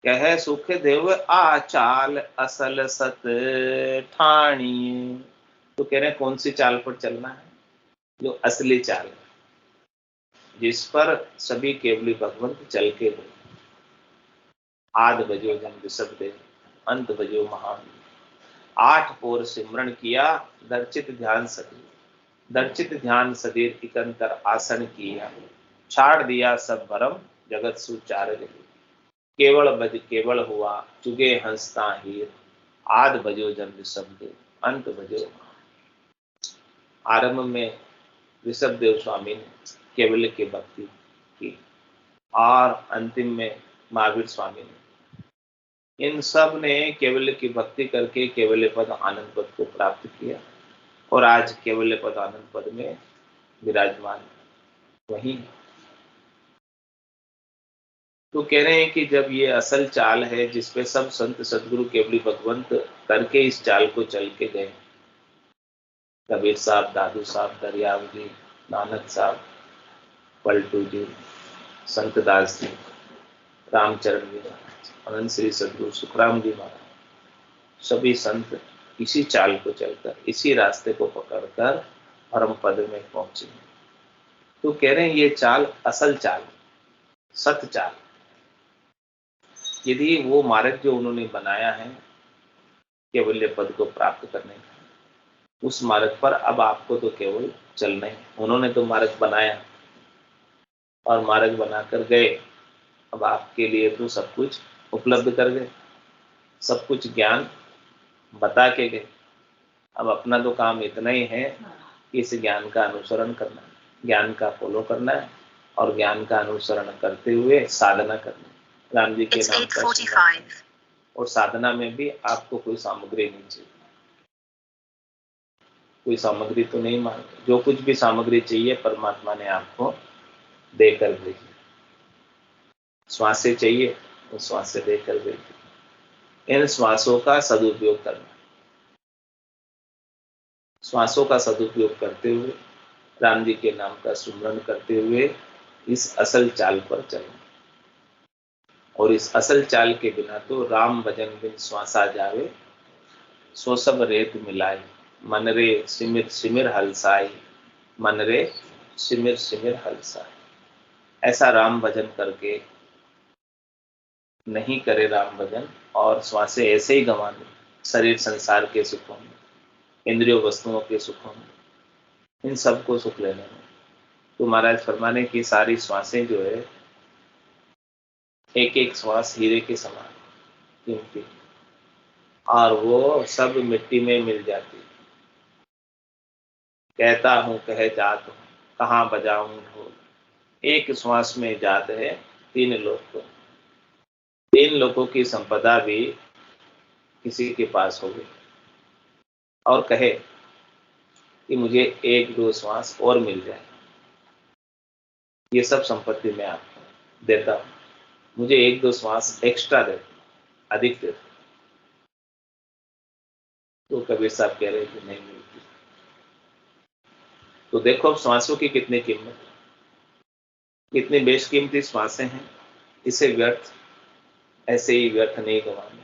कह सुख देव आचाल असल सत ठानिए। तो कह रहे हैं कौन सी चाल पर चलना है? जो असली चाल है, जिस पर सभी केवली भगवंत चल के गए। आद बजो जन ऋषभ देव, अंत बजो महान, 8 पोर सिमरण किया, दर्चित ध्यान सदी, दर्चित ध्यान सदीर इकंतर आसन किया, छाड़ दिया सब भरम जगत सुचार ले, केवल बज केवल हुआ चुगे हंसता हीर, आद बजो जन ऋषभ देव, अंत बजो महान। आरंभ में ऋषभ देव स्वामी ने केवल की भक्ति की और अंतिम में महावीर स्वामी ने, इन सब ने केवल की भक्ति करके केवल पद आनंद पद को प्राप्त किया और आज केवल पद आनंद पद में विराजमान वही। तो कह रहे हैं कि जब ये असल चाल है जिसपे सब संत सदगुरु केवली भगवंत करके इस चाल को चल के गए, कबीर साहब, दादू साहब, दरियाव जी, नानक साहब, पलटू जी, संत दास जी, रामचरण जी महाराज, अनंत श्री सदगुरु सुखराम जी महाराज, सभी संत इसी चाल को चलकर, इसी रास्ते को पकड़कर परम पद में पहुंचे। तो कह रहे हैं ये चाल असल चाल, सत चाल। यदि वो मार्ग जो उन्होंने बनाया है केवल्य पद को प्राप्त करने का, उस मार्ग पर अब आपको तो केवल चलना है। उन्होंने तो मार्ग बनाया और मार्ग बनाकर गए, अब आपके लिए तो सब कुछ उपलब्ध कर गए, सब कुछ ज्ञान बता के गए। अब अपना तो काम इतना ही है कि इस ज्ञान का अनुसरण करना है, ज्ञान का फॉलो करना है और ज्ञान का अनुसरण करते हुए साधना करना है, राम जी के नाम का। और साधना में भी आपको कोई सामग्री नहीं चाहिए, कोई सामग्री तो नहीं मांगे, जो कुछ भी सामग्री चाहिए परमात्मा ने आपको देकर भेजी। श्वासें चाहिए, उस श्वास से देकर भेजी। इन श्वासों का सदुपयोग करना, श्वासों का सदुपयोग करते हुए राम जी के नाम का सुमरण करते हुए इस असल चाल पर चलना। और इस असल चाल के बिना तो राम भजन बिन श्वासा जावे, सो सब रेत मिलाए, मन रे सिमिर सिमिर हलसाई, मन रे सिमिर सिमिर हलसाई। ऐसा राम भजन करके नहीं करे राम भजन और श्वासें ऐसे ही गंवा दे शरीर संसार के सुखों में, इंद्रियों वस्तुओं के सुखों में, इन सबको सुख लेने में। तो महाराज फरमाने की सारी श्वासें जो है एक एक श्वास हीरे के समान कीमती, और वो सब मिट्टी में मिल जाती। कहता हूं कह जात हूं, कहाँ बजाऊं ढोल, एक श्वास में जात है 3 लोग। 3 लोगों की संपदा भी किसी के पास होगी और कहे कि मुझे 1-2 श्वास और मिल जाए, ये सब संपत्ति मैं आपको देता हूं, मुझे 1-2 श्वास एक्स्ट्रा दे, अधिक दे। तो कबीर साहब कह रहे कि नहीं मिलती। तो देखो श्वासों की कितनी कीमत, कितनी बेशकीमती श्वासें हैं, इसे व्यर्थ ऐसे ही व्यर्थ नहीं गंवाने।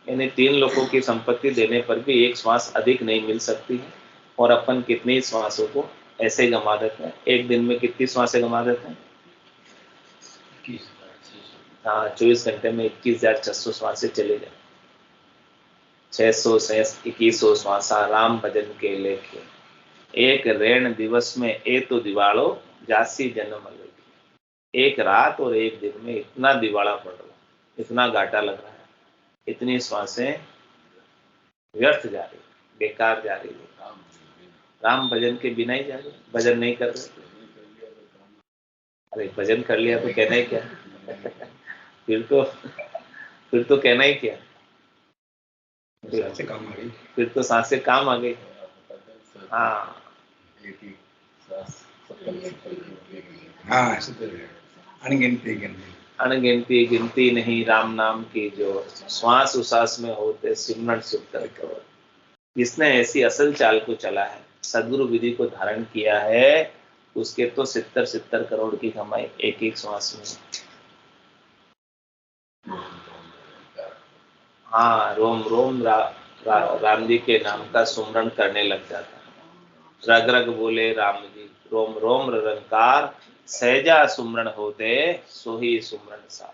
यानी 3 लोगों की संपत्ति देने पर भी 1 श्वास अधिक नहीं मिल सकती है, और अपन कितनी श्वासों को ऐसे गंवा देते हैं। एक दिन में कितनी श्वासें गंवा देते हैं? 24 घंटे में 21,600 श्वासें चले जाए। 600 से 2100 श्वासा राम भजन के लेखे, एक रेण दिवस में ए तो दिवालो जासी जन्म लगे। एक रात और एक दिन में इतना दिवाला पड़ रहा है, इतना घाटा लग रहा है इतनी श्वासें व्यर्थ जा रही, बेकार जा रही है। राम भजन के बिना ही जा रहे, भजन नहीं कर रहे। अरे भजन कर लिया तो कहना ही क्या फिर तो कहना ही क्या, फिर तो सांसें काम आ गई। हाँ अनगिनती गिनती नहीं राम नाम की, जो श्वास उसास में होते सिमरण सिद्धर करो। जिसने ऐसी असल चाल को चला है, सदगुरु विधि को धारण किया है, उसके तो 70 करोड़ की कमाई एक एक श्वास में। हाँ रोम रोम राम जी के नाम का सुमरण करने लग जाता है। रग रग बोले राम जी, रोम रोम रंकार, सहजा सुमरण होते सोही सुमरण सा।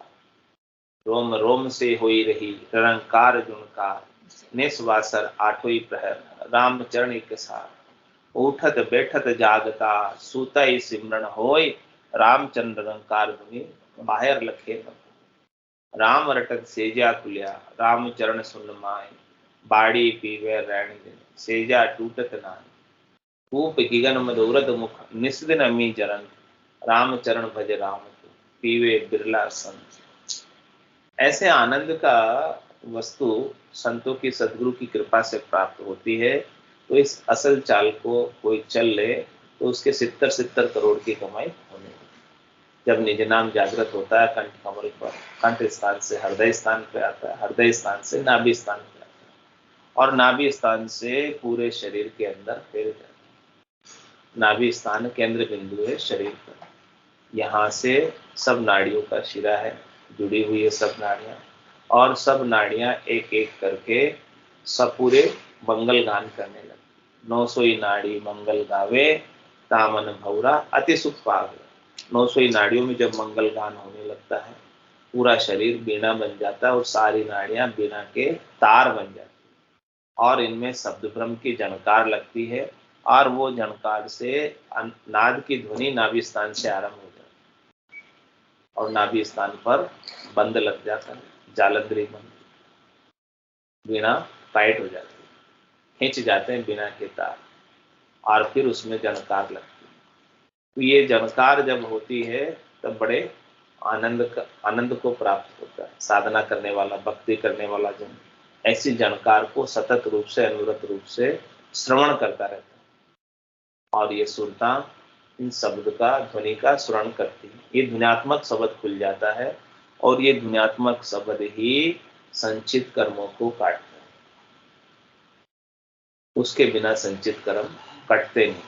रोम रोम से होई रही रंकार जुनकार, निस्वासर आठों प्रहर, राम चरण एक सार। उठत बैठत जागता सूता ही सिमरण होय, रामचंद्र रंकार धुनि बाहर लखे। राम रटत सेजा कुलिया, राम चरण सुन माय, बाड़ी पीवे रैण दिन, सेजा टूटत नाय। कूप गिगन मधुरद मुख, निस्दिन अमी जरन, राम चरण भज राम पीवे बिरला संत। ऐसे आनंद का वस्तु संतों की सदगुरु की कृपा से प्राप्त होती है। तो इस असल चाल को कोई चल ले तो उसके 70 करोड़ की कमाई होने लगी। जब निज नाम जागृत होता है कंठ कमल पर, कंठ स्थान से हृदय स्थान पे आता है, हृदय स्थान से नाभि स्थान पे आता है, और नाभि स्थान से पूरे शरीर के अंदर फैल जाता है। नाभि स्थान केंद्र बिंदु है शरीर का, यहाँ से सब नाड़ियों का शिरा है, जुड़ी हुई है सब नाड़ियां, और सब नाड़ियां एक एक करके सब पूरे मंगल गान करने लगे। 900 नाड़ी मंगल गावे, तामन भौरा अति सुख पावे। 900 नाड़ियों में जब मंगल गान होने लगता है, पूरा शरीर बीणा बन जाता है और सारी नाड़ियां बीणा के तार बन जाती है, और इनमें शब्द ब्रह्म की झनकार लगती है, और वो झनकार से नाद की ध्वनि नाभि स्थान से आरंभ हो जाती है, और नाभि स्थान पर बंद लग जाता है, जालंधरी बंद, बीणा टाइट हो जाती है, खींच जाते हैं बीणा के तार, और फिर उसमें झनकार लगती है। तो ये झनकार जब होती है तब बड़े आनंद को प्राप्त होता है। साधना करने वाला, भक्ति करने वाला जन ऐसी झनकार को सतत रूप से, अनुरत रूप से श्रवण करता रहता है, और ये सुरता इन शब्द का, ध्वनि का श्रवण करती है। ये ध्वन्यात्मक शब्द खुल जाता है, और ये ध्वन्यात्मक शब्द ही संचित कर्मों को काटता है। उसके बिना संचित कर्म कटते नहीं।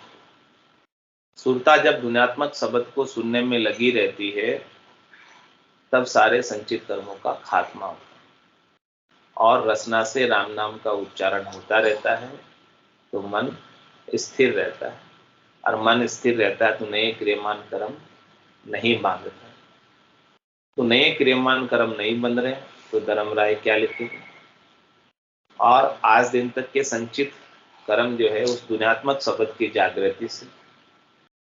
सुरता जब ध्वन्यात्मक शब्द को सुनने में लगी रहती है, तब सारे संचित कर्मों का खात्मा होता है, और रसना से राम नाम का उच्चारण होता रहता है, तो मन स्थिर रहता है, और मन स्थिर रहता है तो नए क्रियमान कर्म नहीं बांधता। तो नए क्रियमान कर्म नहीं बंध रहे तो धर्म राय क्या लिखेगा? और आज दिन तक के संचित कर्म जो है, उस ध्वन्यात्मक शब्द की जागृति से,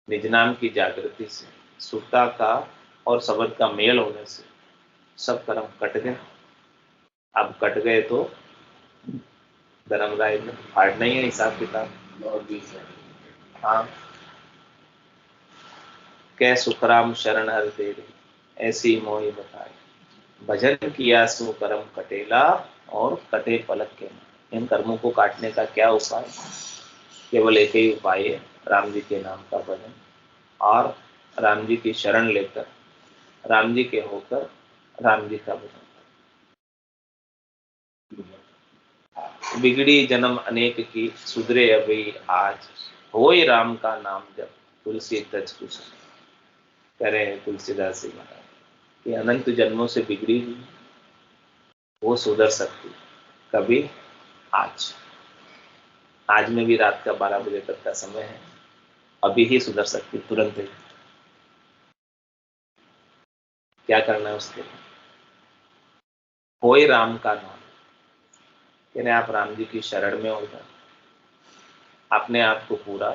निज नाम की जागृति से, सुरता का और शब्द का मेल होने से सब कर्म कट गए। अब कट गए तो धर्म राय में फाड़ना ही है हिसाब किताब। और भी हाँ, कै सुखराम शरण हर तेरे, ऐसी मोहि बताए, भजन किया सो कर्म कटेला, और कटे पलक के नाम। इन कर्मों को काटने का क्या उपाय? केवल एक ही उपाय है, राम जी के नाम का भजन, और राम जी की शरण लेकर, राम जी के होकर राम जी का भजन। बिगड़ी जन्म अनेक की, सुधरे अभी आज, होय राम का नाम जब, तुलसी तज कुछ। कह रहे हैं तुलसीदास जी महाराज कि अनंत जन्मों से बिगड़ी हुई वो सुधर सकती कभी आज। आज में भी रात का 12 बजे तक का समय है, अभी ही सुधर सकती, तुरंत ही। क्या करना है उसके लिए? होय राम का नाम, यानी आप राम जी की शरण में हो जाए, अपने आप को पूरा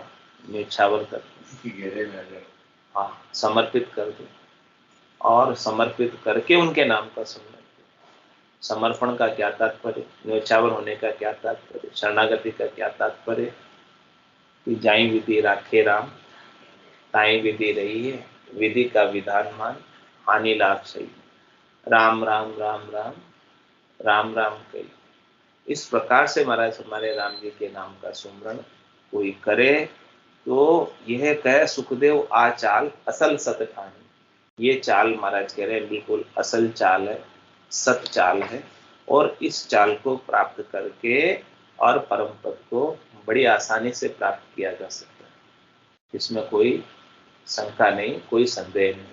न्यौछावर कर दो, हाँ समर्पित कर दो, और समर्पित करके उनके नाम का सुनना। समर्पण का क्या तात्पर्य, न्योछावर होने का क्या तात्पर्य, शरणागति का क्या तात्पर्य। कि जाई विधि राखे राम, ताई विधि रही है, विधि का विधान मान, हानि लाभ सही। राम राम राम राम, राम राम कही। इस प्रकार से महाराज हमारे राम जी के नाम का सुमरण कोई करे तो यह कह सुखदेव आ चाल असल सत ठानी। ये चाल महाराज कह रहे हैं बिल्कुल असल चाल है, सत चाल है, और इस चाल को प्राप्त करके और परम पद को बड़ी आसानी से प्राप्त किया जा सकता है। इसमें कोई शंका नहीं, कोई संदेह नहीं।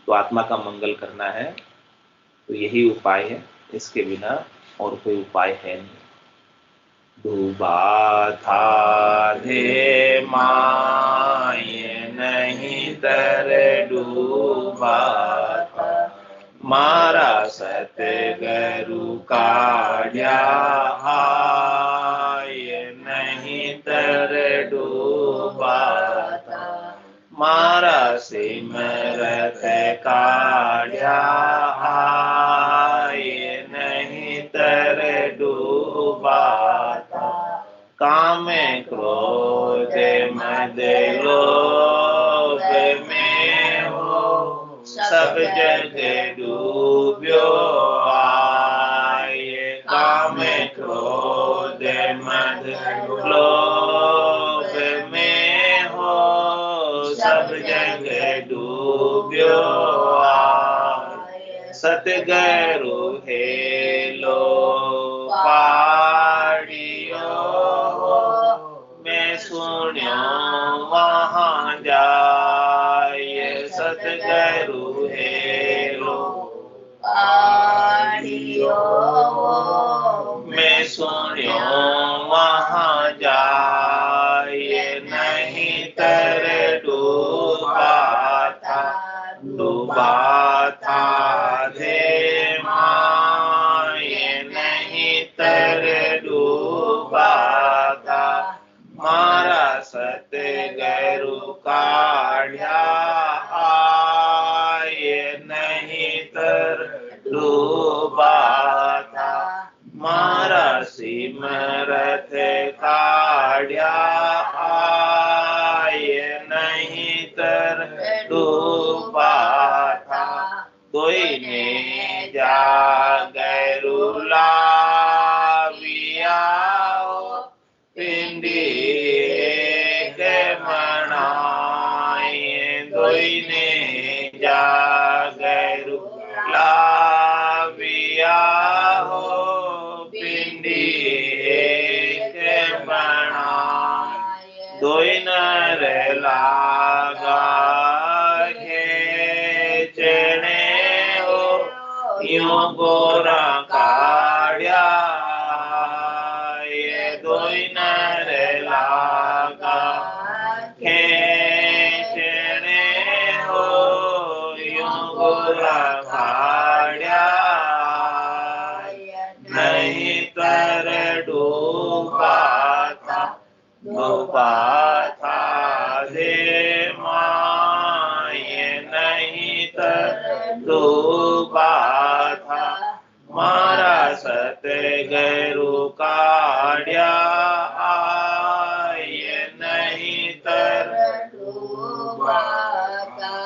तो आत्मा का मंगल करना है तो यही उपाय है, इसके बिना और कोई उपाय है नहीं। डूबा था दे माये नहीं तर डूबा था, मारा सतगुरु काढ़्या आये नहीं तर डूबा था, मारा सिमरत काढ़्या आये नहीं तर डूबा था। काम क्रोध मद लोभ में हो सब जग डूब्यो आये। काम क्रोध मद लोभ में हो सब जग डूब्यो आये। सतगुरु हेलो पाड़ियो मैं सुन्यो वहाँ जाए। सतगुरु हेलो पाड़ियो मैं सुन्यो वहाँ जाए। नहीं तर डूबा था, डूबा था दे माये नहीं तर डूबा था, मारा सतगुरु काढ़्या आये नहीं तर डूबा था, मारा सिमरत काढ़्या आये नहीं तर डूबा था। कोई ने जागरु लाविया पिंडी के मनाए। कोई ने जागरु लाविया पिंडी के मनाए। दोई नर लागा खेचने यूं गोरा काढ़्या। ये दोई नर लागा खेचने हो यूं गोरा काढ़्या। नहीं तर डूबा था, डूबा था दे माये नहीं तर डूबा था, मारा सतगुरु काढ़्या आये नहीं तर डूबा था,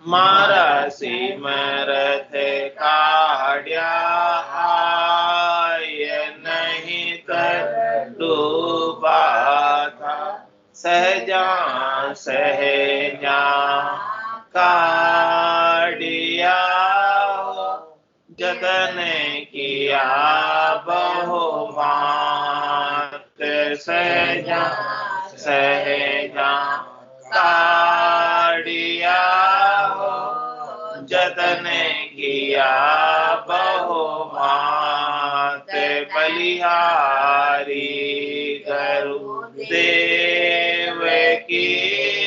मारा सिमरत काढ़्या आये नहीं तर डूबा था। सहजा सहजा काढ़िया जतन किया बहुमात। सहजा सहजा काढ़िया जतन किया बहुमात। बलिहारी गुरुदेव की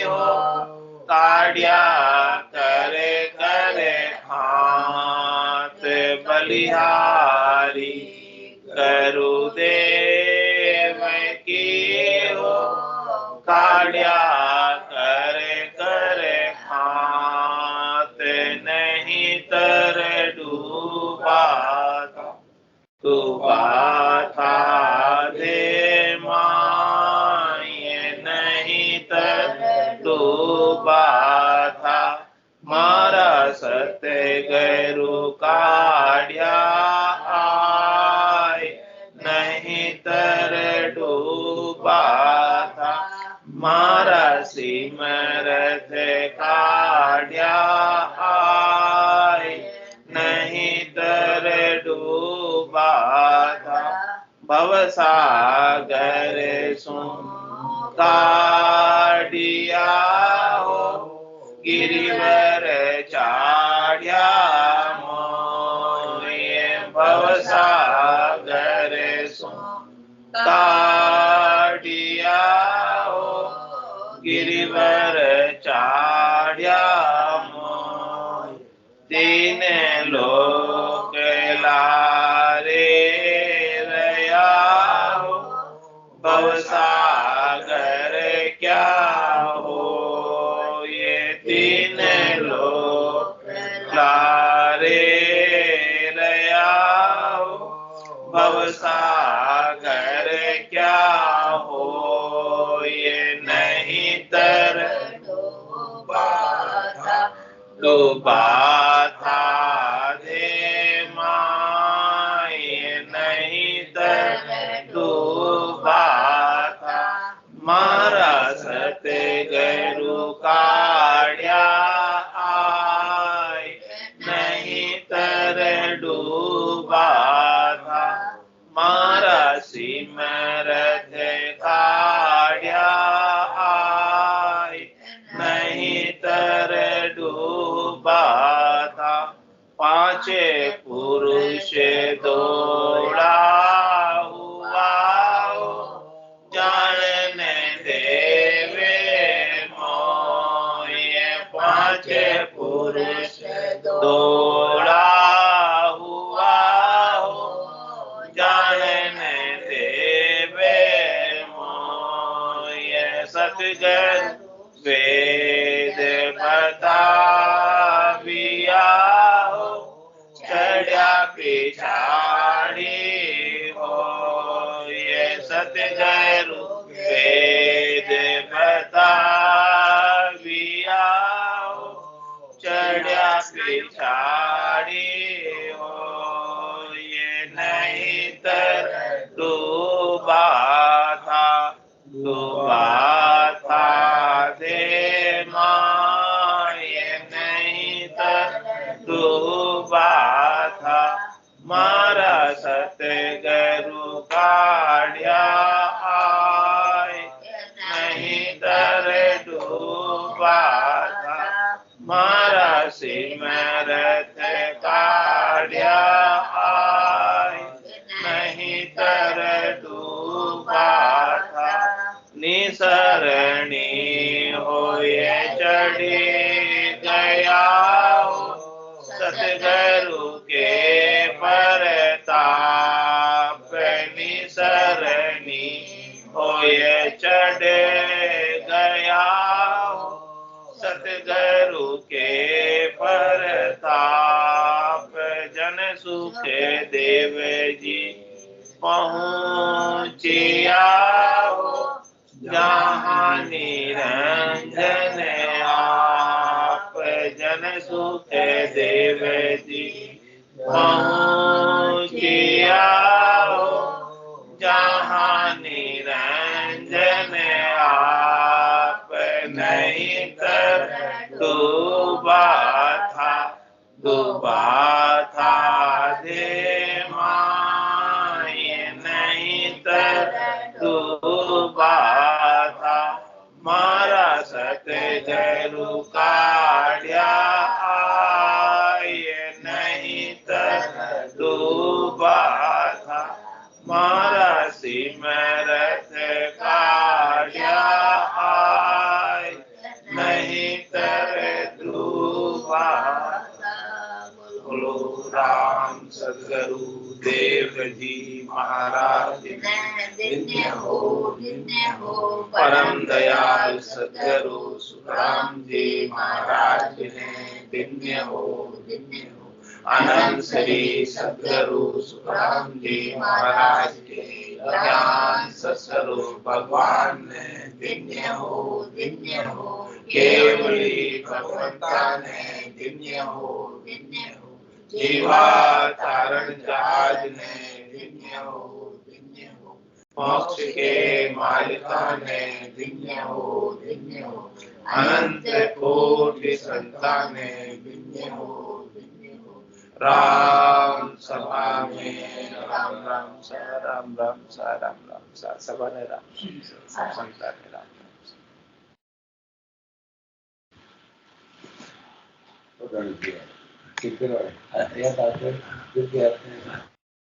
हो काढ़्या करे करे हाथ। बलिहारी गुरुदेव की हो काढ़्या करे करे हाथ। नहीं तर डूबा डूबा था, मारा सत्य गैरु काढ़िया आय, नहीं तर डूबा था, मारा सिमरत काढ़िया आय, नहीं तर डूबा था, भवसागर सु काढ़िया हो, गिरिवर चाढ़िया मोये, भवसागर सु काढ़िया हो, गिरिवर चाढ़िया मोये, तीन लोक लारे रया हो, भवसागर क्या हो, ये तीन लोक लारे रया हो, भवसागर क्या हो, ये नहीं तर डूबा था दे माए, नहीं तर डूबा था, मारा सत्य गैरु काढ़िया आय, नहीं तर डूबा था, मारा सिमरत काढ़िया आय, नहीं तर डूबा था, पांचे पुरुष दौड़ा हुआ हो, जानने देवे मोये, पांचे पुरुष दौड़ा हुआ हो, जानने देवे मोये, सतगुर वेद बताविया हो, चढ़िया पिछाड़ी हो, ये सतगुरु वेद बताविया हो, चढ़िया पिछाड़ी हो, ये नहीं तर डूबा था, डूबा था दे माए, नहीं तर डूबा था, मारा सत्य गैरु काढ़िया आय, नहीं तर डूबा था, मारा सिमरत काढ़िया आय, नहीं तर डूबा था, निसरणी होए चढ़ी गया हो, सतगुरु के परताप, निसरणी होए चढ़ गया हो, सतगुरु के परताप, जन सुख देव जी पहुँचिया हो, जहाँ निरंजन आप, जन सुख देव जी पहुँचिया हो, जहाँ निरंजन आप, नहीं तर डूबा था, डूबा था दे माए, नहीं तर डूबा था, मारा सत्य गैरु काढ़िया आय, नहीं तर डूबा था, मारा सिमरत काढ़िया आय, नहीं तर डूबा। बोलो राम सद्गुरु देव जी महाराज धन्य हो परम दयाल सद्गुरु सुखराम जी महाराज ने धन्य हो। अनंत श्री सद्गुरु सुखराम जी महाराज के ज्ञान सत्स्वरूप भगवान ने दिव्य हो दिव्य हो केवली भगवत्ता ने दिव्य हो दिव्य हो जीवा तारण जहाज ने दिव्य हो दिव्य हो मोक्ष के मालिका ने दिव्य हो अनंत कोटि संताने दिव्य हो राम सभा में राम राम सा राम राम सा राम राम सा सभा ने राम संता ने राम ठीक है याद आते हैं